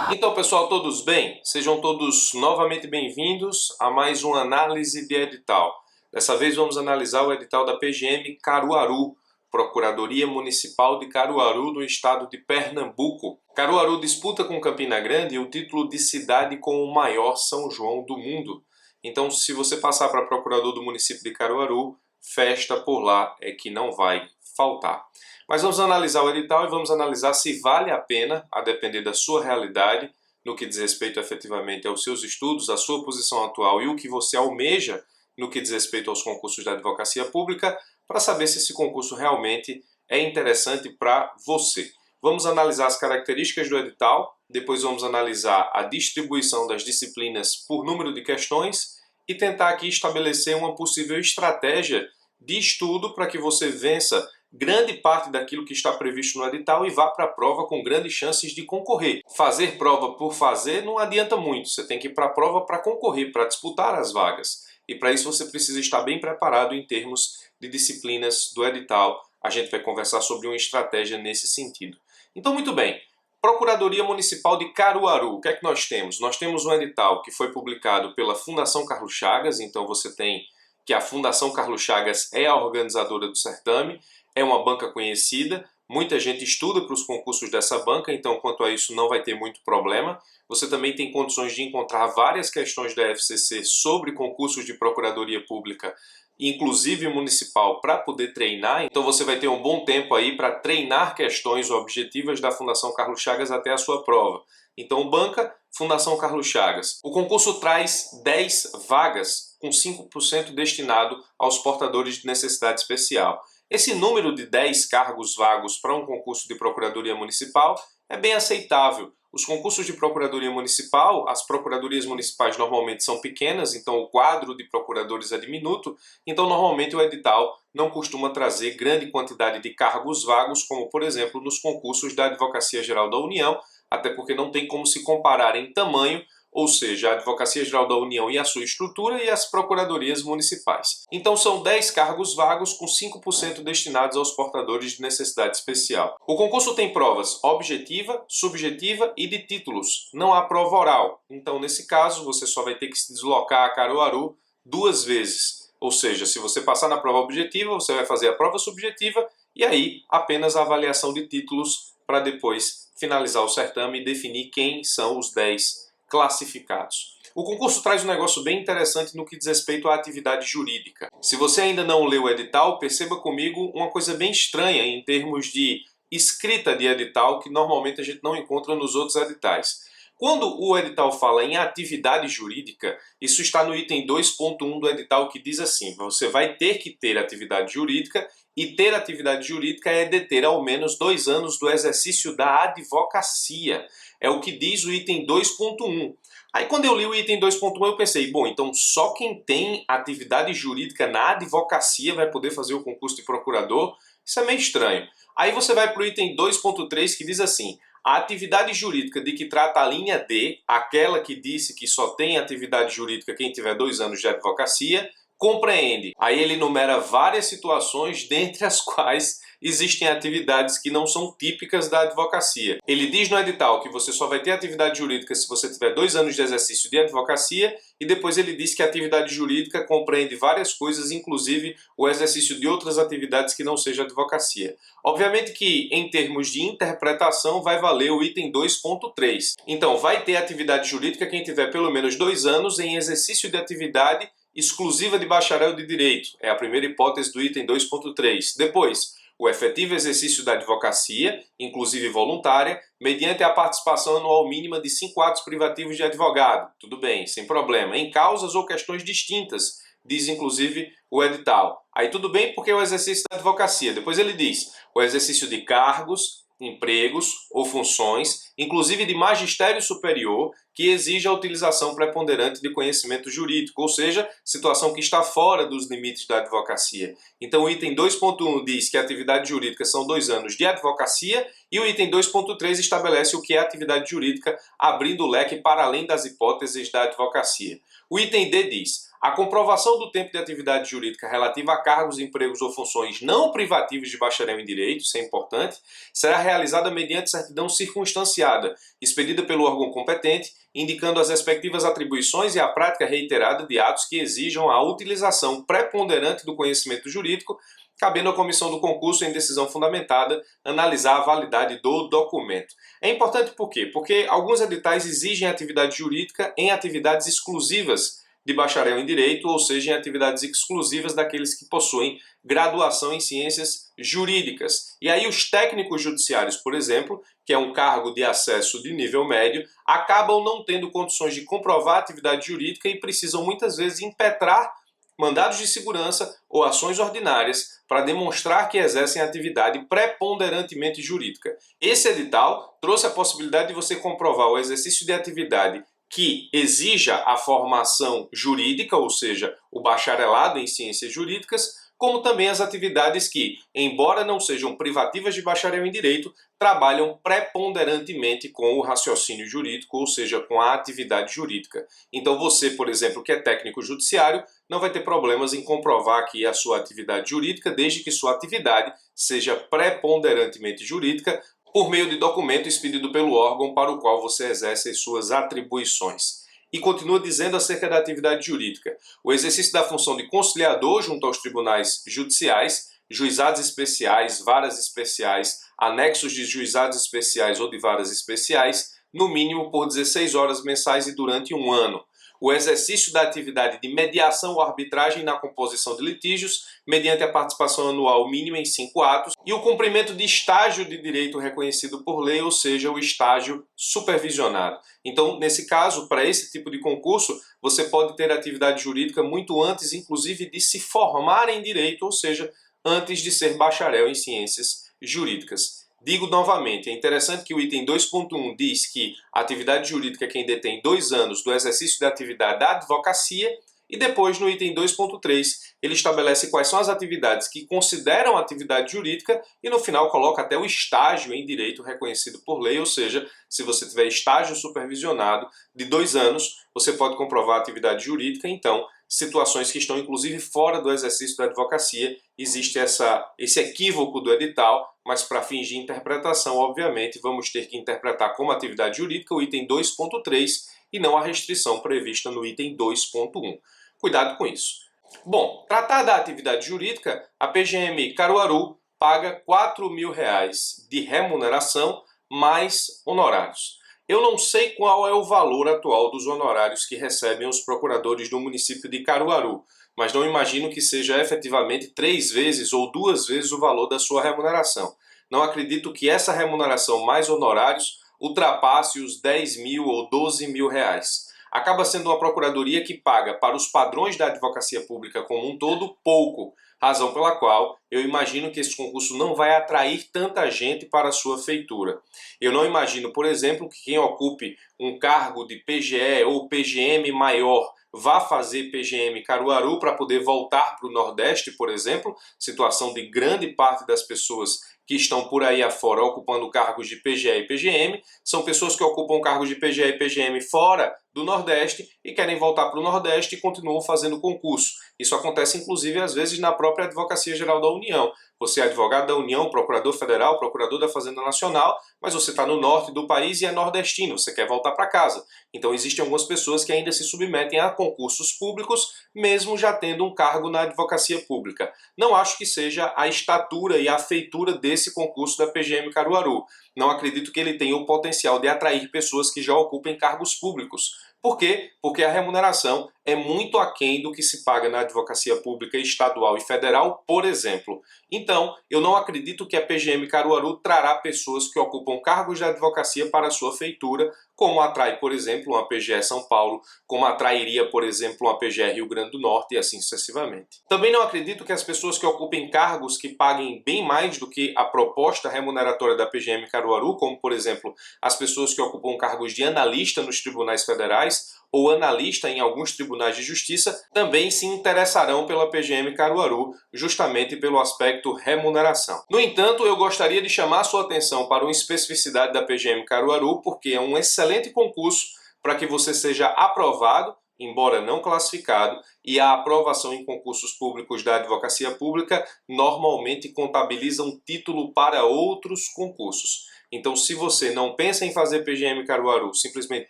Então, pessoal, todos bem? Sejam todos novamente bem-vindos a mais uma análise de edital. Dessa vez vamos analisar o edital da PGM Caruaru, Procuradoria Municipal de Caruaru, no estado de Pernambuco. Caruaru disputa com Campina Grande o título de cidade com o maior São João do mundo. Então, se você passar para procurador do município de Caruaru, festa por lá é que não vai faltar. Mas vamos analisar o edital e vamos analisar se vale a pena, a depender da sua realidade, no que diz respeito efetivamente aos seus estudos, à sua posição atual e o que você almeja no que diz respeito aos concursos da advocacia pública, para saber se esse concurso realmente é interessante para você. Vamos analisar as características do edital, depois vamos analisar a distribuição das disciplinas por número de questões e tentar aqui estabelecer uma possível estratégia de estudo para que você vença grande parte daquilo que está previsto no edital e vá para a prova com grandes chances de concorrer. Fazer prova por fazer não adianta muito, você tem que ir para a prova para concorrer, para disputar as vagas. E para isso você precisa estar bem preparado em termos de disciplinas do edital. A gente vai conversar sobre uma estratégia nesse sentido. Então, muito bem. Procuradoria Municipal de Caruaru, o que é que nós temos? Nós temos um edital que foi publicado pela Fundação Carlos Chagas, então você tem que a Fundação Carlos Chagas é a organizadora do certame, é uma banca conhecida, muita gente estuda para os concursos dessa banca, então quanto a isso não vai ter muito problema. Você também tem condições de encontrar várias questões da FCC sobre concursos de procuradoria pública, inclusive municipal, para poder treinar. Então você vai ter um bom tempo aí para treinar questões objetivas da Fundação Carlos Chagas até a sua prova. Então, banca, Fundação Carlos Chagas. O concurso traz 10 vagas, com 5% destinado aos portadores de necessidade especial. Esse número de 10 cargos vagos para um concurso de Procuradoria Municipal é bem aceitável. Os concursos de Procuradoria Municipal, as procuradorias municipais normalmente são pequenas, então o quadro de procuradores é diminuto, então normalmente o edital não costuma trazer grande quantidade de cargos vagos, como por exemplo nos concursos da Advocacia Geral da União, até porque não tem como se comparar em tamanho, ou seja, a Advocacia Geral da União e a sua estrutura e as procuradorias municipais. Então são 10 cargos vagos com 5% destinados aos portadores de necessidade especial. O concurso tem provas objetiva, subjetiva e de títulos. Não há prova oral. Então nesse caso você só vai ter que se deslocar a Caruaru 2 vezes. Ou seja, se você passar na prova objetiva, você vai fazer a prova subjetiva e aí apenas a avaliação de títulos para depois finalizar o certame e definir quem são os 10 classificados. O concurso traz um negócio bem interessante no que diz respeito à atividade jurídica. Se você ainda não leu o edital, perceba comigo uma coisa bem estranha em termos de escrita de edital que normalmente a gente não encontra nos outros editais. Quando o edital fala em atividade jurídica, isso está no item 2.1 do edital que diz assim: você vai ter que ter atividade jurídica e ter atividade jurídica é deter ao menos 2 anos do exercício da advocacia. É o que diz o item 2.1. Aí quando eu li o item 2.1 eu pensei, bom, então só quem tem atividade jurídica na advocacia vai poder fazer o concurso de procurador? Isso é meio estranho. Aí você vai para o item 2.3 que diz assim: a atividade jurídica de que trata a linha D, aquela que disse que só tem atividade jurídica quem tiver 2 anos de advocacia, compreende. Aí ele enumera várias situações, dentre as quais existem atividades que não são típicas da advocacia. Ele diz no edital que você só vai ter atividade jurídica se você tiver 2 anos de exercício de advocacia e depois ele diz que a atividade jurídica compreende várias coisas, inclusive o exercício de outras atividades que não seja advocacia. Obviamente que em termos de interpretação vai valer o item 2.3. Então vai ter atividade jurídica quem tiver pelo menos 2 anos em exercício de atividade exclusiva de bacharel de direito. É a primeira hipótese do item 2.3. Depois, o efetivo exercício da advocacia, inclusive voluntária, mediante a participação anual mínima de 5 atos privativos de advogado. Tudo bem, sem problema. Em causas ou questões distintas, diz inclusive o edital. Aí tudo bem porque é o exercício da advocacia. Depois ele diz o exercício de cargos, empregos ou funções, inclusive de magistério superior, que exige a utilização preponderante de conhecimento jurídico, ou seja, situação que está fora dos limites da advocacia. Então o item 2.1 diz que a atividade jurídica são 2 anos de advocacia E o item 2.3 estabelece o que é atividade jurídica, abrindo o leque para além das hipóteses da advocacia. O item D diz: a comprovação do tempo de atividade jurídica relativa a cargos, empregos ou funções não privativos de bacharel em direito, isso é importante, será realizada mediante certidão circunstanciada, expedida pelo órgão competente, indicando as respectivas atribuições e a prática reiterada de atos que exijam a utilização preponderante do conhecimento jurídico, cabendo à comissão do concurso, em decisão fundamentada, analisar a validade do documento. É importante por quê? Porque alguns editais exigem atividade jurídica em atividades exclusivas de bacharel em direito, ou seja, em atividades exclusivas daqueles que possuem graduação em ciências jurídicas. E aí os técnicos judiciários, por exemplo, que é um cargo de acesso de nível médio, acabam não tendo condições de comprovar a atividade jurídica e precisam muitas vezes impetrar mandados de segurança ou ações ordinárias para demonstrar que exercem atividade preponderantemente jurídica. Esse edital trouxe a possibilidade de você comprovar o exercício de atividade que exija a formação jurídica, ou seja, o bacharelado em ciências jurídicas, como também as atividades que, embora não sejam privativas de bacharel em direito, trabalham preponderantemente com o raciocínio jurídico, ou seja, com a atividade jurídica. Então você, por exemplo, que é técnico judiciário, não vai ter problemas em comprovar aqui a sua atividade jurídica, desde que sua atividade seja preponderantemente jurídica, por meio de documento expedido pelo órgão para o qual você exerce as suas atribuições. E continua dizendo acerca da atividade jurídica: o exercício da função de conciliador junto aos tribunais judiciais, juizados especiais, varas especiais, anexos de juizados especiais ou de varas especiais, no mínimo por 16 horas mensais e durante um ano. O exercício da atividade de mediação ou arbitragem na composição de litígios, mediante a participação anual mínima em 5 atos, e o cumprimento de estágio de direito reconhecido por lei, ou seja, o estágio supervisionado. Então, nesse caso, para esse tipo de concurso, você pode ter atividade jurídica muito antes, inclusive, de se formar em direito, ou seja, antes de ser bacharel em ciências jurídicas. Digo novamente, é interessante que o item 2.1 diz que a atividade jurídica é quem detém 2 anos do exercício da atividade da advocacia, e depois no item 2.3 ele estabelece quais são as atividades que consideram atividade jurídica e no final coloca até o estágio em direito reconhecido por lei, ou seja, se você tiver estágio supervisionado de 2 anos, você pode comprovar a atividade jurídica. Então, situações que estão inclusive fora do exercício da advocacia, existe esse equívoco do edital, mas para fins de interpretação, obviamente, vamos ter que interpretar como atividade jurídica o item 2.3 e não a restrição prevista no item 2.1. Cuidado com isso. Bom, tratar da atividade jurídica, a PGM Caruaru paga R$ 4.000 de remuneração mais honorários. Eu não sei qual é o valor atual dos honorários que recebem os procuradores do município de Caruaru, mas não imagino que seja efetivamente 3 vezes ou 2 vezes o valor da sua remuneração. Não acredito que essa remuneração mais honorários ultrapasse os 10 mil ou 12 mil reais. Acaba sendo uma procuradoria que paga para os padrões da advocacia pública como um todo pouco, razão pela qual eu imagino que esse concurso não vai atrair tanta gente para a sua feitura. Eu não imagino, por exemplo, que quem ocupe um cargo de PGE ou PGM maior vá fazer PGM Caruaru para poder voltar para o Nordeste, por exemplo, situação de grande parte das pessoas que estão por aí afora ocupando cargos de PGE e PGM, são pessoas que ocupam cargos de PGE e PGM fora do Nordeste e querem voltar para o Nordeste e continuam fazendo concurso. Isso acontece inclusive às vezes na própria Advocacia Geral da União. Você é advogado da União, procurador federal, procurador da Fazenda Nacional, mas você está no norte do país e é nordestino, você quer voltar para casa. Então existem algumas pessoas que ainda se submetem a concursos públicos, mesmo já tendo um cargo na advocacia pública. Não acho que seja a estatura e a feitura desse concurso da PGM Caruaru. Não acredito que ele tenha o potencial de atrair pessoas que já ocupem cargos públicos. Por quê? Porque a remuneração é muito aquém do que se paga na advocacia pública estadual e federal, por exemplo. Então, eu não acredito que a PGM Caruaru trará pessoas que ocupam cargos de advocacia para a sua feitura, como atrai, por exemplo, uma PGE São Paulo, como atrairia, por exemplo, uma PGE Rio Grande do Norte e assim sucessivamente. Também não acredito que as pessoas que ocupem cargos que paguem bem mais do que a proposta remuneratória da PGM Caruaru Caruaru, como por exemplo as pessoas que ocupam cargos de analista nos tribunais federais ou analista em alguns tribunais de justiça, também se interessarão pela PGM Caruaru, justamente pelo aspecto remuneração. No entanto, eu gostaria de chamar sua atenção para uma especificidade da PGM Caruaru, porque é um excelente concurso para que você seja aprovado, embora não classificado, e a aprovação em concursos públicos da advocacia pública normalmente contabiliza um título para outros concursos. Então, se você não pensa em fazer PGM Caruaru simplesmente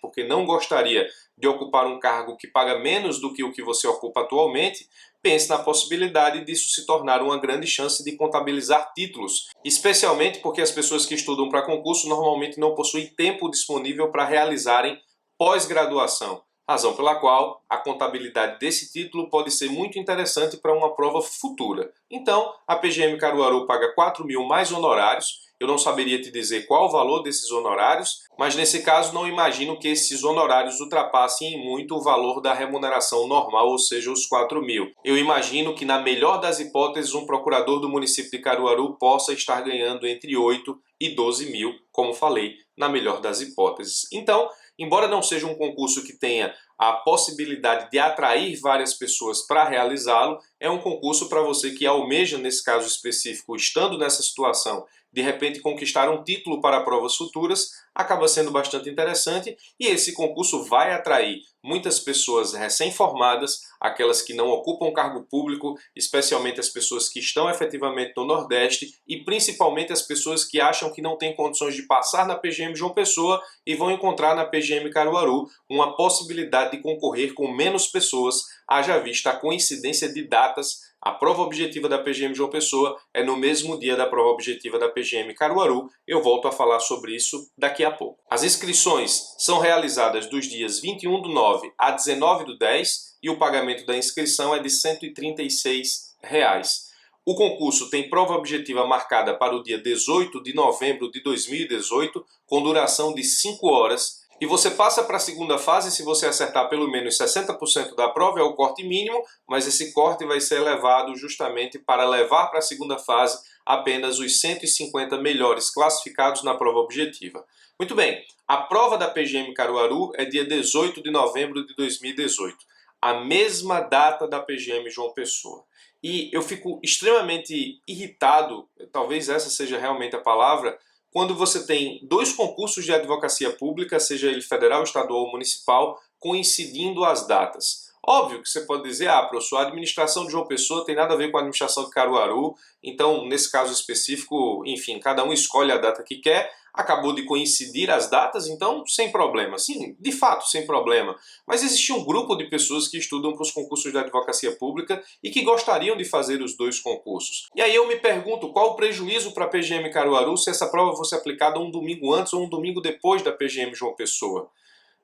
porque não gostaria de ocupar um cargo que paga menos do que o que você ocupa atualmente, pense na possibilidade disso se tornar uma grande chance de contabilizar títulos, especialmente porque as pessoas que estudam para concurso normalmente não possuem tempo disponível para realizarem pós-graduação, razão pela qual a contabilidade desse título pode ser muito interessante para uma prova futura. Então, a PGM Caruaru paga 4.000 mais honorários. Eu não saberia te dizer qual o valor desses honorários, mas nesse caso não imagino que esses honorários ultrapassem em muito o valor da remuneração normal, ou seja, os 4.000. Eu imagino que, na melhor das hipóteses, um procurador do município de Caruaru possa estar ganhando entre 8 e 12 mil, como falei, na melhor das hipóteses. Então, embora não seja um concurso que tenha a possibilidade de atrair várias pessoas para realizá-lo, é um concurso para você que almeja, nesse caso específico, estando nessa situação, de repente conquistar um título para provas futuras, acaba sendo bastante interessante e esse concurso vai atrair muitas pessoas recém-formadas, aquelas que não ocupam cargo público, especialmente as pessoas que estão efetivamente no Nordeste e principalmente as pessoas que acham que não têm condições de passar na PGM João Pessoa e vão encontrar na PGM Caruaru uma possibilidade de concorrer com menos pessoas, haja vista a coincidência de datas. A prova objetiva da PGM João Pessoa é no mesmo dia da prova objetiva da PGM Caruaru. Eu volto a falar sobre isso daqui a pouco. As inscrições são realizadas dos dias 21/9 a 19/10 e o pagamento da inscrição é de R$ 136. O concurso tem prova objetiva marcada para o dia 18 de novembro de 2018, com duração de 5 horas. E você passa para a segunda fase se você acertar pelo menos 60% da prova, é o corte mínimo, mas esse corte vai ser elevado justamente para levar para a segunda fase apenas os 150 melhores classificados na prova objetiva. Muito bem, a prova da PGM Caruaru é dia 18 de novembro de 2018, a mesma data da PGM João Pessoa. E eu fico extremamente irritado, talvez essa seja realmente a palavra, quando você tem dois concursos de advocacia pública, seja ele federal, estadual ou municipal, coincidindo as datas. Óbvio que você pode dizer, professor, a administração de João Pessoa tem nada a ver com a administração de Caruaru, então, nesse caso específico, enfim, cada um escolhe a data que quer, acabou de coincidir as datas, então, sem problema. Sim, de fato, sem problema. Mas existe um grupo de pessoas que estudam para os concursos de advocacia pública e que gostariam de fazer os dois concursos. E aí eu me pergunto, qual o prejuízo para a PGM Caruaru se essa prova fosse aplicada um domingo antes ou um domingo depois da PGM João Pessoa?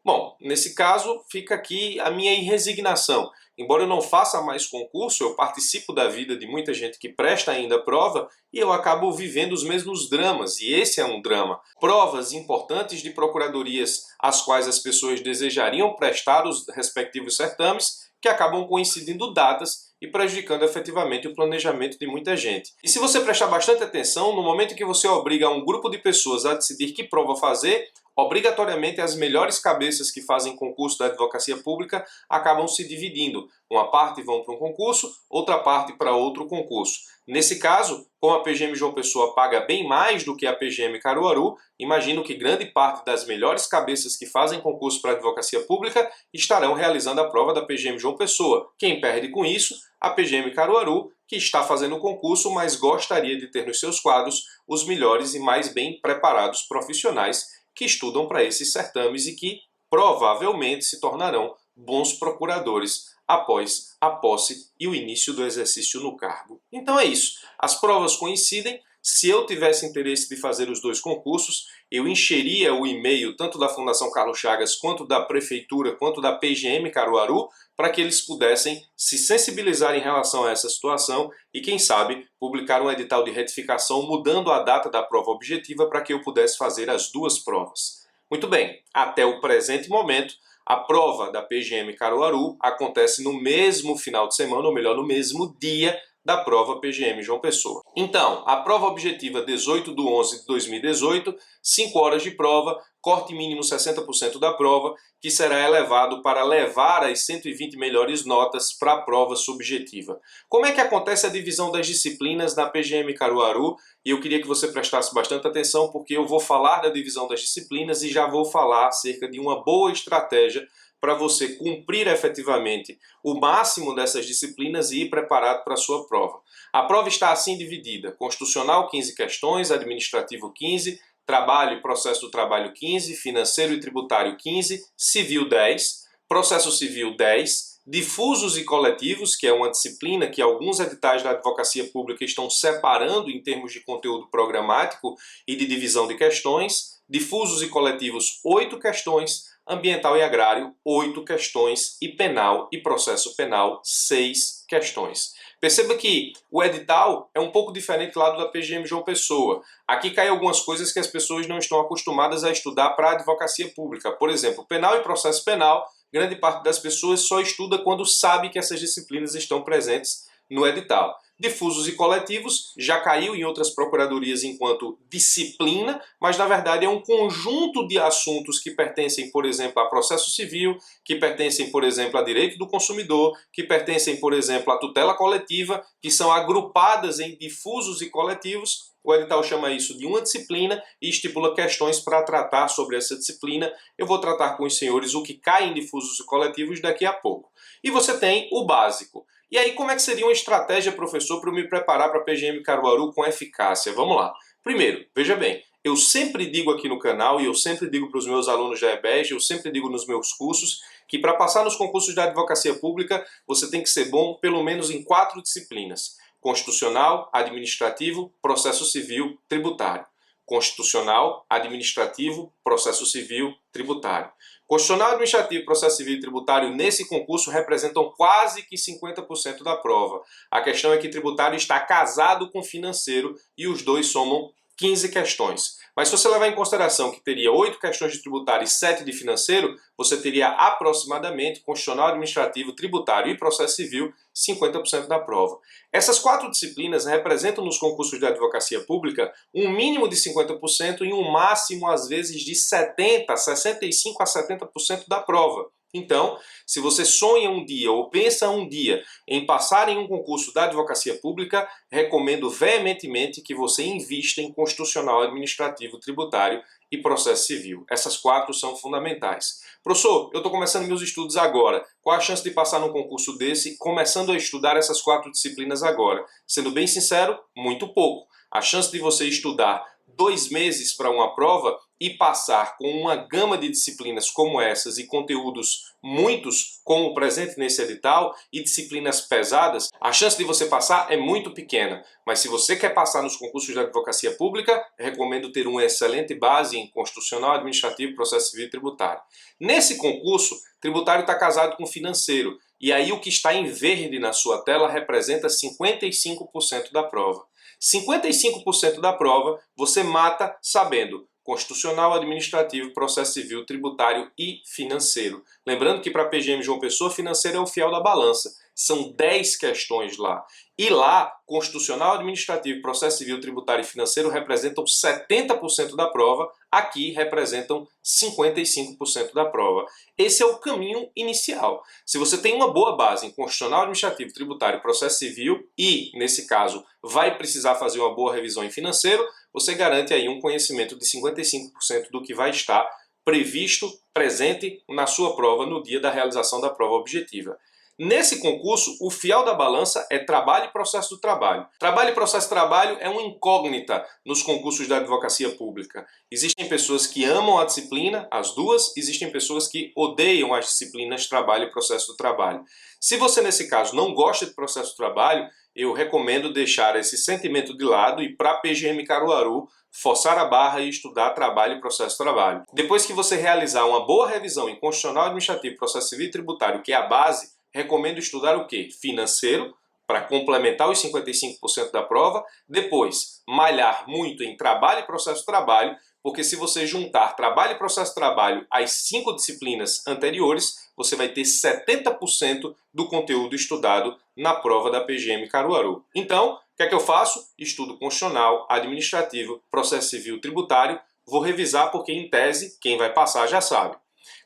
Bom, nesse caso fica aqui a minha resignação. Embora eu não faça mais concurso, eu participo da vida de muita gente que presta ainda prova e eu acabo vivendo os mesmos dramas, e esse é um drama. Provas importantes de procuradorias às quais as pessoas desejariam prestar os respectivos certames, que acabam coincidindo datas e prejudicando efetivamente o planejamento de muita gente. E se você prestar bastante atenção, no momento que você obriga um grupo de pessoas a decidir que prova fazer, obrigatoriamente as melhores cabeças que fazem concurso da advocacia pública acabam se dividindo. Uma parte vão para um concurso, outra parte para outro concurso. Nesse caso, como a PGM João Pessoa paga bem mais do que a PGM Caruaru, imagino que grande parte das melhores cabeças que fazem concurso para a advocacia pública estarão realizando a prova da PGM João Pessoa. Quem perde com isso? A PGM Caruaru, que está fazendo o concurso, mas gostaria de ter nos seus quadros os melhores e mais bem preparados profissionais que estudam para esses certames e que provavelmente se tornarão bons procuradores após a posse e o início do exercício no cargo. Então é isso. As provas coincidem. Se eu tivesse interesse de fazer os dois concursos, eu encheria o e-mail tanto da Fundação Carlos Chagas, quanto da Prefeitura, quanto da PGM Caruaru, para que eles pudessem se sensibilizar em relação a essa situação e, quem sabe, publicar um edital de retificação mudando a data da prova objetiva para que eu pudesse fazer as duas provas. Muito bem, até o presente momento, a prova da PGM Caruaru acontece no mesmo final de semana, ou melhor, no mesmo dia da prova PGM João Pessoa. Então, a prova objetiva 18/11/2018, 5 horas de prova, corte mínimo 60% da prova, que será elevado para levar as 120 melhores notas para a prova subjetiva. Como é que acontece a divisão das disciplinas na PGM Caruaru? E eu queria que você prestasse bastante atenção, porque eu vou falar da divisão das disciplinas e já vou falar acerca de uma boa estratégia para você cumprir efetivamente o máximo dessas disciplinas e ir preparado para a sua prova. A prova está assim dividida: constitucional 15 questões, administrativo 15, trabalho e processo do trabalho 15, financeiro e tributário 15, civil 10, processo civil 10, difusos e coletivos, que é uma disciplina que alguns editais da advocacia pública estão separando em termos de conteúdo programático e de divisão de questões, difusos e coletivos 8 questões, ambiental e agrário 8 questões e penal e processo penal 6 questões. Perceba que o edital é um pouco diferente lá do da PGM João Pessoa. Aqui cai algumas coisas que as pessoas não estão acostumadas a estudar para a advocacia pública. Por exemplo, penal e processo penal, grande parte das pessoas só estuda quando sabe que essas disciplinas estão presentes no edital. Difusos e coletivos já caiu em outras procuradorias enquanto disciplina, mas na verdade é um conjunto de assuntos que pertencem, por exemplo, a processo civil, que pertencem, por exemplo, a direito do consumidor, que pertencem, por exemplo, à tutela coletiva, que são agrupadas em difusos e coletivos. O edital chama isso de uma disciplina e estipula questões para tratar sobre essa disciplina. Eu vou tratar com os senhores o que cai em difusos e coletivos daqui a pouco. E você tem o básico. E aí, como é que seria uma estratégia, professor, para eu me preparar para a PGM Caruaru com eficácia? Vamos lá. Primeiro, veja bem, eu sempre digo aqui no canal e eu sempre digo para os meus alunos da EBEG, eu sempre digo nos meus cursos, que para passar nos concursos da advocacia pública, você tem que ser bom pelo menos em 4 disciplinas: constitucional, administrativo, processo civil, tributário. Constitucional, administrativo, processo civil, tributário. Constitucional, administrativo, processo civil e tributário nesse concurso representam quase que 50% da prova. A questão é que tributário está casado com financeiro e os dois somam 15 questões. Mas se você levar em consideração que teria 8 questões de tributário e 7 de financeiro, você teria aproximadamente constitucional, administrativo, tributário e processo civil 50% da prova. Essas 4 disciplinas representam nos concursos de advocacia pública um mínimo de 50% e um máximo, às vezes, de 65% a 70% da prova. Então, se você sonha um dia ou pensa um dia em passar em um concurso da advocacia pública, recomendo veementemente que você invista em constitucional, administrativo, tributário e processo civil. Essas 4 são fundamentais. Professor, eu estou começando meus estudos agora. Qual a chance de passar num concurso desse, começando a estudar essas 4 disciplinas agora? Sendo bem sincero, muito pouco. A chance de você estudar 2 meses para uma prova e passar com uma gama de disciplinas como essas e conteúdos muitos, como o presente nesse edital, e disciplinas pesadas, a chance de você passar é muito pequena. Mas se você quer passar nos concursos de advocacia pública, recomendo ter uma excelente base em constitucional, administrativo, processo civil e tributário. Nesse concurso, tributário está casado com financeiro, e aí o que está em verde na sua tela representa 55% da prova. 55% da prova você mata sabendo constitucional, administrativo, processo civil, tributário e financeiro. Lembrando que para a PGM João Pessoa, financeiro é o fiel da balança. São 10 questões lá. E lá, constitucional, administrativo, processo civil, tributário e financeiro representam 70% da prova. Aqui representam 55% da prova. Esse é o caminho inicial. Se você tem uma boa base em constitucional, administrativo, tributário e processo civil e, nesse caso, vai precisar fazer uma boa revisão em financeiro, você garante aí um conhecimento de 55% do que vai estar previsto, presente na sua prova no dia da realização da prova objetiva. Nesse concurso, o fiel da balança é trabalho e processo do trabalho. Trabalho e processo do trabalho é uma incógnita nos concursos da advocacia pública. Existem pessoas que amam a disciplina, as duas, existem pessoas que odeiam as disciplinas trabalho e processo do trabalho. Se você, nesse caso, não gosta de processo do trabalho, eu recomendo deixar esse sentimento de lado e para a PGM Caruaru forçar a barra e estudar trabalho e processo do trabalho. Depois que você realizar uma boa revisão em constitucional, administrativo, processo civil e tributário, que é a base, recomendo estudar o quê? Financeiro, para complementar os 55% da prova. Depois, malhar muito em trabalho e processo de trabalho, porque se você juntar trabalho e processo de trabalho às 5 disciplinas anteriores, você vai ter 70% do conteúdo estudado na prova da PGM Caruaru. Então, o que é que eu faço? Estudo constitucional, administrativo, processo civil, tributário. Vou revisar porque, em tese, quem vai passar já sabe.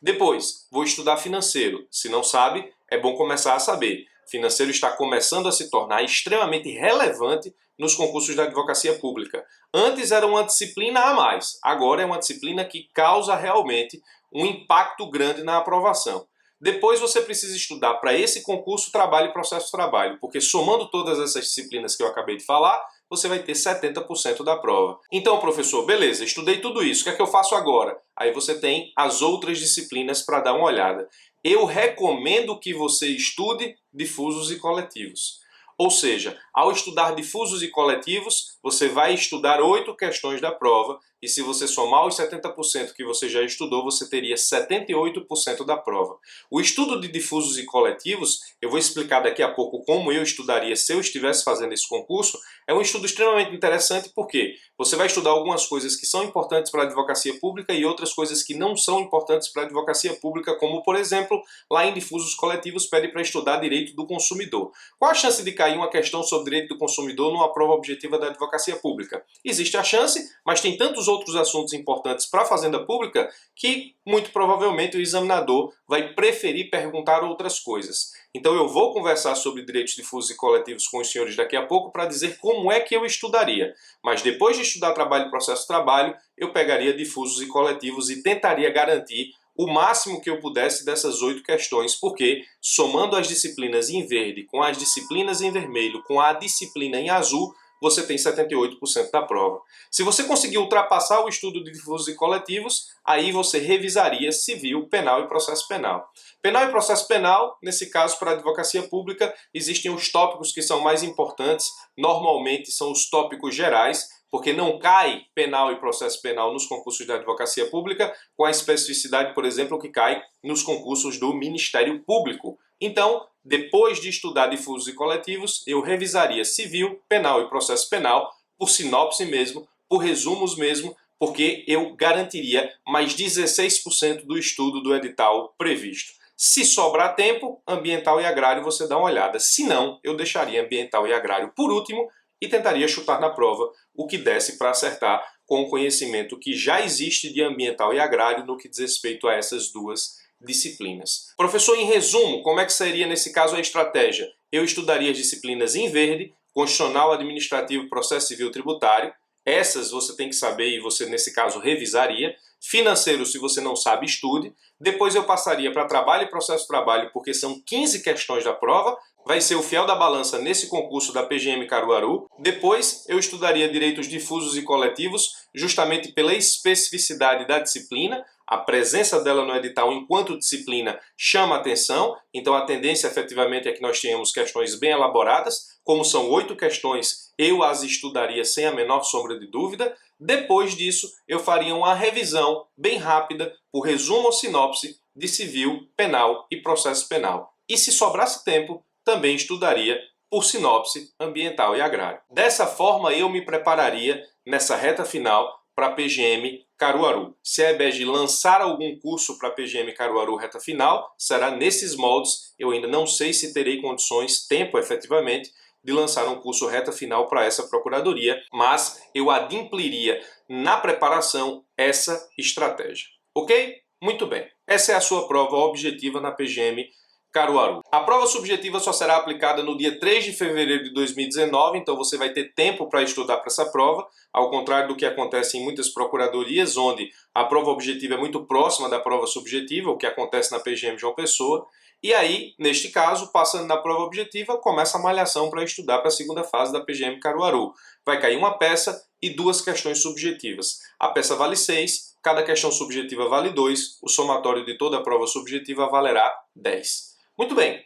Depois, vou estudar financeiro. Se não sabe, é bom começar a saber. Financeiro está começando a se tornar extremamente relevante nos concursos da advocacia pública. Antes era uma disciplina a mais, agora é uma disciplina que causa realmente um impacto grande na aprovação. Depois você precisa estudar para esse concurso trabalho e processo de trabalho, porque somando todas essas disciplinas que eu acabei de falar, você vai ter 70% da prova. Então, professor, beleza, estudei tudo isso, o que é que eu faço agora? Aí você tem as outras disciplinas para dar uma olhada. Eu recomendo que você estude difusos e coletivos. Ou seja, ao estudar difusos e coletivos, você vai estudar 8 questões da prova e se você somar os 70% que você já estudou, você teria 78% da prova. O estudo de difusos e coletivos, eu vou explicar daqui a pouco como eu estudaria se eu estivesse fazendo esse concurso, é um estudo extremamente interessante porque você vai estudar algumas coisas que são importantes para a advocacia pública e outras coisas que não são importantes para a advocacia pública, como, por exemplo, lá em difusos coletivos pede para estudar direito do consumidor. Qual a chance de cair uma questão sobre direito do consumidor numa prova objetiva da advocacia pública? Existe a chance, mas tem tantos outros assuntos importantes para a fazenda pública que, muito provavelmente, o examinador vai preferir perguntar outras coisas. Então eu vou conversar sobre direitos difusos e coletivos com os senhores daqui a pouco para dizer como é que eu estudaria. Mas depois de estudar trabalho e processo de trabalho, eu pegaria difusos e coletivos e tentaria garantir o máximo que eu pudesse dessas 8 questões, porque somando as disciplinas em verde com as disciplinas em vermelho com a disciplina em azul, você tem 78% da prova. Se você conseguir ultrapassar o estudo de difusos e coletivos, aí você revisaria civil, penal e processo penal. Penal e processo penal, nesse caso para a advocacia pública, existem os tópicos que são mais importantes, normalmente são os tópicos gerais, porque não cai penal e processo penal nos concursos da advocacia pública, com a especificidade, por exemplo, que cai nos concursos do Ministério Público. Então, depois de estudar difusos e coletivos, eu revisaria civil, penal e processo penal, por sinopse mesmo, por resumos mesmo, porque eu garantiria mais 16% do estudo do edital previsto. Se sobrar tempo, ambiental e agrário você dá uma olhada. Se não, eu deixaria ambiental e agrário por último e tentaria chutar na prova o que desse para acertar com o conhecimento que já existe de ambiental e agrário no que diz respeito a essas duas disciplinas. Professor, em resumo, como é que seria nesse caso a estratégia? Eu estudaria as disciplinas em verde, constitucional, administrativo, processo civil, tributário. Essas você tem que saber e você, nesse caso, revisaria. Financeiro, se você não sabe, estude. Depois eu passaria para trabalho e processo de trabalho, porque são 15 questões da prova. Vai ser o fiel da balança nesse concurso da PGM Caruaru. Depois eu estudaria direitos difusos e coletivos, justamente pela especificidade da disciplina. A presença dela no edital enquanto disciplina chama atenção, então a tendência efetivamente é que nós tenhamos questões bem elaboradas. Como são 8 questões, eu as estudaria sem a menor sombra de dúvida. Depois disso, eu faria uma revisão bem rápida, por resumo ou sinopse, de civil, penal e processo penal. E se sobrasse tempo, também estudaria por sinopse ambiental e agrário. Dessa forma, eu me prepararia nessa reta final para a PGM Caruaru. Se a EBEG lançar algum curso para a PGM Caruaru reta final, será nesses moldes. Eu ainda não sei se terei condições, tempo efetivamente, de lançar um curso reta final para essa procuradoria, mas eu adimpliria na preparação essa estratégia. Ok? Muito bem. Essa é a sua prova objetiva na PGM Caruaru. A prova subjetiva só será aplicada no dia 3 de fevereiro de 2019, então você vai ter tempo para estudar para essa prova, ao contrário do que acontece em muitas procuradorias, onde a prova objetiva é muito próxima da prova subjetiva, o que acontece na PGM João Pessoa. E aí, neste caso, passando na prova objetiva, começa a malhação para estudar para a segunda fase da PGM Caruaru. Vai cair uma peça e 2 questões subjetivas. A peça vale 6, cada questão subjetiva vale 2, o somatório de toda a prova subjetiva valerá 10. Muito bem.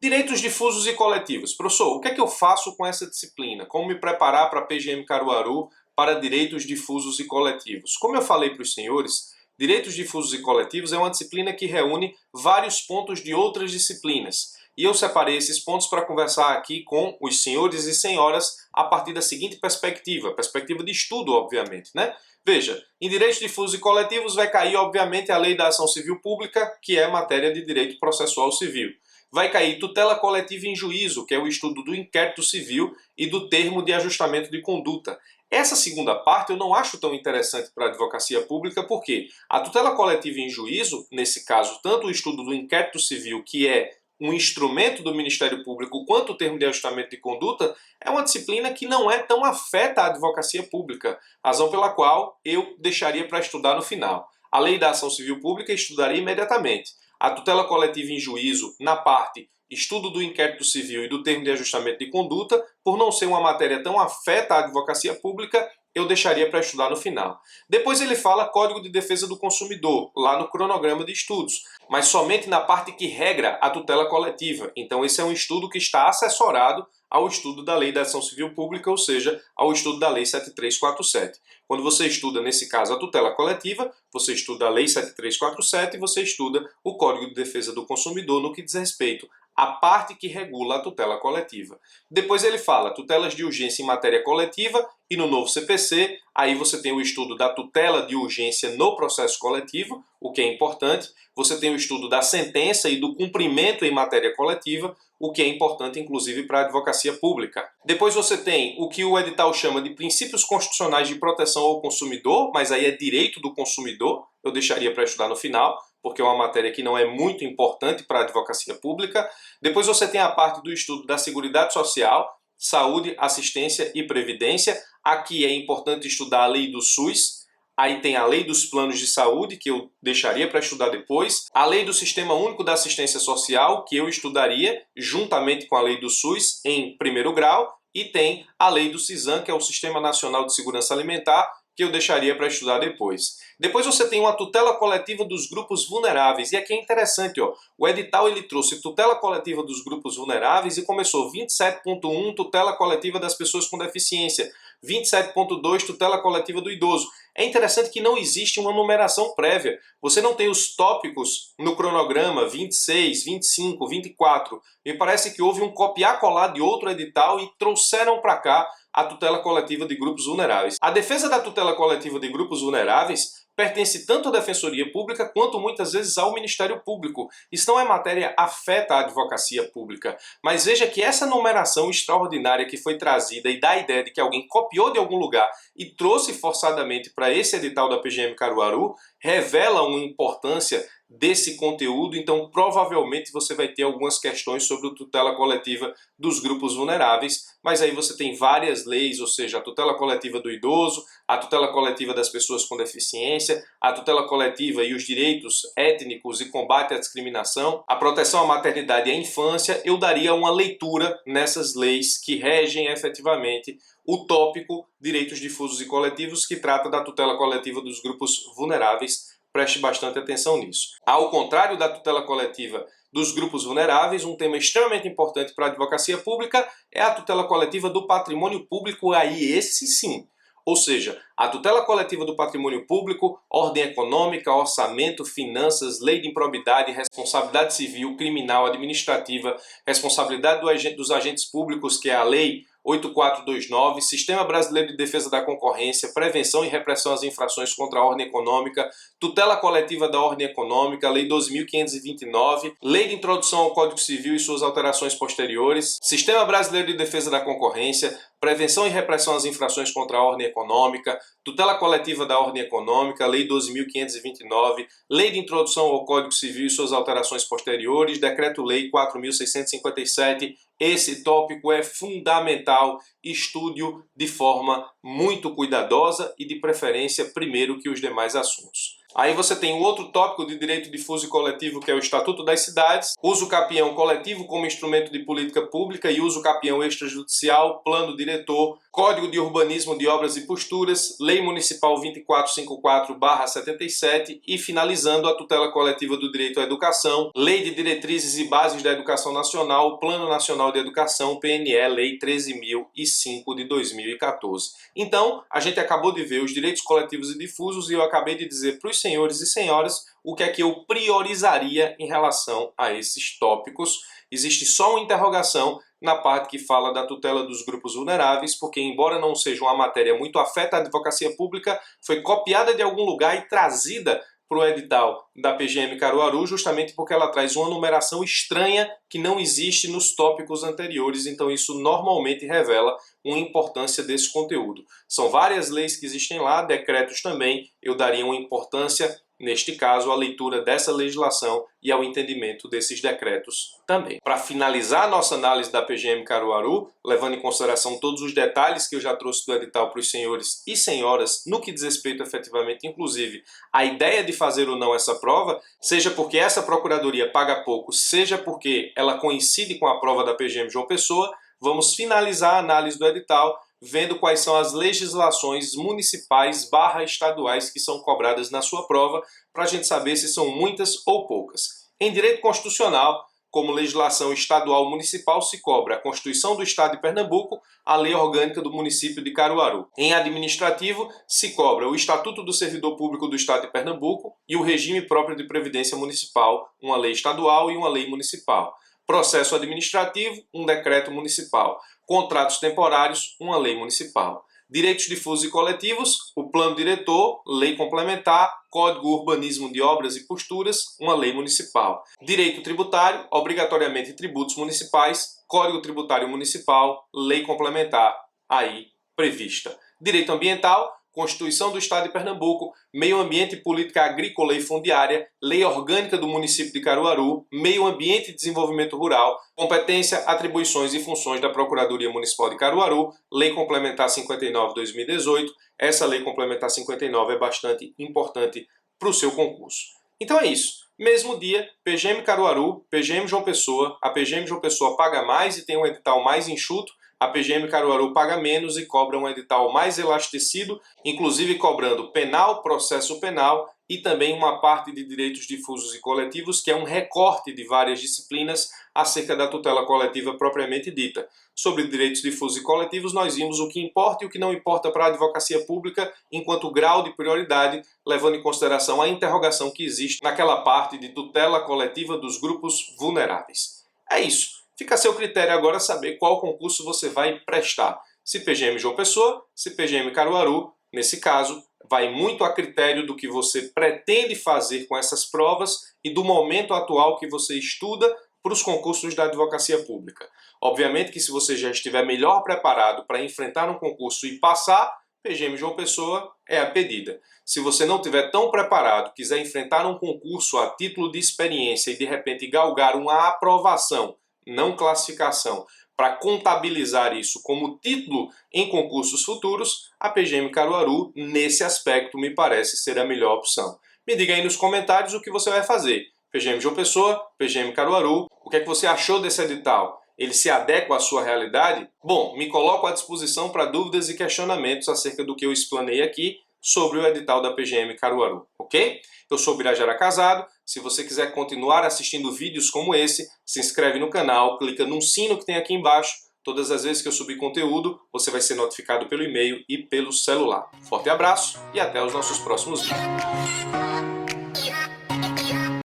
Direitos difusos e coletivos. Professor, o que é que eu faço com essa disciplina? Como me preparar para a PGM Caruaru para direitos difusos e coletivos? Como eu falei para os senhores, direitos difusos e coletivos é uma disciplina que reúne vários pontos de outras disciplinas. e eu separei esses pontos para conversar aqui com os senhores e senhoras a partir da seguinte perspectiva de estudo, obviamente, né? Veja, em direitos difusos e coletivos vai cair, obviamente, a Lei da Ação Civil Pública, que é matéria de direito processual civil. Vai cair tutela coletiva em juízo, que é o estudo do inquérito civil e do termo de ajustamento de conduta. Essa segunda parte eu não acho tão interessante para a advocacia pública, porque a tutela coletiva em juízo, nesse caso, tanto o estudo do inquérito civil, que é um instrumento do Ministério Público, quanto o termo de ajustamento de conduta, é uma disciplina que não é tão afeta a advocacia pública, razão pela qual eu deixaria para estudar no final. A Lei da Ação Civil Pública estudaria imediatamente. A tutela coletiva em juízo, na parte estudo do inquérito civil e do termo de ajustamento de conduta, por não ser uma matéria tão afeta à advocacia pública, eu deixaria para estudar no final. Depois ele fala Código de Defesa do Consumidor, lá no cronograma de estudos, mas somente na parte que regra a tutela coletiva. Então esse é um estudo que está assessorado ao estudo da Lei da Ação Civil Pública, ou seja, ao estudo da Lei 7347. Quando você estuda, nesse caso, a tutela coletiva, você estuda a Lei 7347 e você estuda o Código de Defesa do Consumidor no que diz respeito à parte que regula a tutela coletiva. Depois ele fala tutelas de urgência em matéria coletiva e no novo CPC, aí você tem o estudo da tutela de urgência no processo coletivo, o que é importante. Você tem o estudo da sentença e do cumprimento em matéria coletiva, o que é importante, inclusive, para a advocacia pública. Depois você tem o que o edital chama de princípios constitucionais de proteção ao consumidor, mas aí é direito do consumidor, eu deixaria para estudar no final, porque é uma matéria que não é muito importante para a advocacia pública. Depois você tem a parte do estudo da Seguridade Social, Saúde, Assistência e Previdência. Aqui é importante estudar a lei do SUS. Aí tem a lei dos planos de saúde, que eu deixaria para estudar depois. A lei do Sistema Único da Assistência Social, que eu estudaria juntamente com a lei do SUS em primeiro grau. E tem a lei do SISAM, que é o Sistema Nacional de Segurança Alimentar, que eu deixaria para estudar depois. Depois você tem uma tutela coletiva dos grupos vulneráveis. E aqui é interessante, ó, o edital ele trouxe tutela coletiva dos grupos vulneráveis e começou 27.1, tutela coletiva das pessoas com deficiência. 27.2, tutela coletiva do idoso. É interessante que não existe uma numeração prévia. Você não tem os tópicos no cronograma 26, 25, 24. Me parece que houve um copiar-colar de outro edital e trouxeram para cá a tutela coletiva de grupos vulneráveis. A defesa da tutela coletiva de grupos vulneráveis pertence tanto à Defensoria Pública quanto muitas vezes ao Ministério Público. Isso não é matéria afeta à advocacia pública. Mas veja que essa numeração extraordinária que foi trazida e dá a ideia de que alguém copiou de algum lugar e trouxe forçadamente para esse edital da PGM Caruaru, revela uma importância desse conteúdo, então provavelmente você vai ter algumas questões sobre a tutela coletiva dos grupos vulneráveis, mas aí você tem várias leis, ou seja, a tutela coletiva do idoso, a tutela coletiva das pessoas com deficiência, a tutela coletiva e os direitos étnicos e combate à discriminação, a proteção à maternidade e à infância. Eu daria uma leitura nessas leis que regem efetivamente o tópico direitos difusos e coletivos, que trata da tutela coletiva dos grupos vulneráveis. Preste bastante atenção nisso. Ao contrário da tutela coletiva dos grupos vulneráveis, um tema extremamente importante para a advocacia pública é a tutela coletiva do patrimônio público, aí esse sim. Ou seja, a tutela coletiva do patrimônio público, ordem econômica, orçamento, finanças, lei de improbidade, responsabilidade civil, criminal, administrativa, responsabilidade dos agentes públicos, que é a lei 8429, Sistema Brasileiro de Defesa da Concorrência, Prevenção e Repressão às Infrações contra a Ordem Econômica, Tutela Coletiva da Ordem Econômica, Lei 12.529, Lei de Introdução ao Código Civil e suas alterações posteriores, Sistema Brasileiro de Defesa da Concorrência, Prevenção e Repressão às Infrações contra a Ordem Econômica, Tutela Coletiva da Ordem Econômica, Lei 12.529, Lei de Introdução ao Código Civil e suas alterações posteriores, Decreto-Lei 4.657. Esse tópico é fundamental, estude-o de forma muito cuidadosa e de preferência primeiro que os demais assuntos. Aí você tem o outro tópico de direito difuso e coletivo, que é o Estatuto das Cidades, uso capião coletivo como instrumento de política pública e uso capião extrajudicial, plano diretor, Código de Urbanismo de Obras e Posturas, Lei Municipal 2454/77 e finalizando a tutela coletiva do direito à educação, Lei de Diretrizes e Bases da Educação Nacional, Plano Nacional de Educação, PNE, Lei 13.005 de 2014. Então, a gente acabou de ver os direitos coletivos e difusos e eu acabei de dizer para os os senhores e senhoras o que é que eu priorizaria em relação a esses tópicos. Existe só uma interrogação na parte que fala da tutela dos grupos vulneráveis, porque embora não seja uma matéria muito afeta à advocacia pública, foi copiada de algum lugar e trazida para o edital da PGM Caruaru, justamente porque ela traz uma numeração estranha que não existe nos tópicos anteriores, então isso normalmente revela uma importância desse conteúdo. São várias leis que existem lá, decretos também, eu daria uma importância, neste caso, à leitura dessa legislação e ao entendimento desses decretos também. Para finalizar a nossa análise da PGM Caruaru, levando em consideração todos os detalhes que eu já trouxe do edital para os senhores e senhoras, no que diz respeito efetivamente, inclusive, à ideia de fazer ou não essa prova, seja porque essa procuradoria paga pouco, seja porque ela coincide com a prova da PGM João Pessoa, vamos finalizar a análise do edital vendo quais são as legislações municipais / estaduais que são cobradas na sua prova, para a gente saber se são muitas ou poucas. Em direito constitucional, como legislação estadual municipal, se cobra a Constituição do Estado de Pernambuco, a Lei Orgânica do Município de Caruaru. Em administrativo, se cobra o Estatuto do Servidor Público do Estado de Pernambuco e o Regime Próprio de Previdência Municipal, uma lei estadual e uma lei municipal. Processo administrativo, um decreto municipal. Contratos temporários, uma lei municipal. Direitos difusos e coletivos, o plano diretor, lei complementar, Código Urbanismo de Obras e Posturas, uma lei municipal. Direito tributário, obrigatoriamente tributos municipais, Código Tributário Municipal, lei complementar aí prevista. Direito ambiental, Constituição do Estado de Pernambuco, Meio Ambiente e Política Agrícola e Fundiária, Lei Orgânica do Município de Caruaru, Meio Ambiente e Desenvolvimento Rural, Competência, Atribuições e Funções da Procuradoria Municipal de Caruaru, Lei Complementar 59/2018. Essa Lei Complementar 59 é bastante importante para o seu concurso. Então é isso. Mesmo dia, PGM Caruaru, PGM João Pessoa, a PGM João Pessoa paga mais e tem um edital mais enxuto, a PGM Caruaru paga menos e cobra um edital mais elastecido, inclusive cobrando penal, processo penal e também uma parte de direitos difusos e coletivos, que é um recorte de várias disciplinas acerca da tutela coletiva propriamente dita. Sobre direitos difusos e coletivos, nós vimos o que importa e o que não importa para a advocacia pública enquanto grau de prioridade, levando em consideração a interrogação que existe naquela parte de tutela coletiva dos grupos vulneráveis. É isso. Fica a seu critério agora saber qual concurso você vai prestar. Se PGM João Pessoa, se PGM Caruaru. Nesse caso, vai muito a critério do que você pretende fazer com essas provas e do momento atual que você estuda para os concursos da advocacia pública. Obviamente que se você já estiver melhor preparado para enfrentar um concurso e passar, PGM João Pessoa é a pedida. Se você não estiver tão preparado, quiser enfrentar um concurso a título de experiência e de repente galgar uma aprovação, não classificação, para contabilizar isso como título em concursos futuros, a PGM Caruaru, nesse aspecto, me parece ser a melhor opção. Me diga aí nos comentários o que você vai fazer. PGM João Pessoa, PGM Caruaru, o que é que você achou desse edital? Ele se adequa à sua realidade? Bom, me coloco à disposição para dúvidas e questionamentos acerca do que eu explanei aqui sobre o edital da PGM Caruaru, ok? Eu sou Birajara Casado. Se você quiser continuar assistindo vídeos como esse, se inscreve no canal, clica no sino que tem aqui embaixo. Todas as vezes que eu subir conteúdo, você vai ser notificado pelo e-mail e pelo celular. Forte abraço e até os nossos próximos vídeos.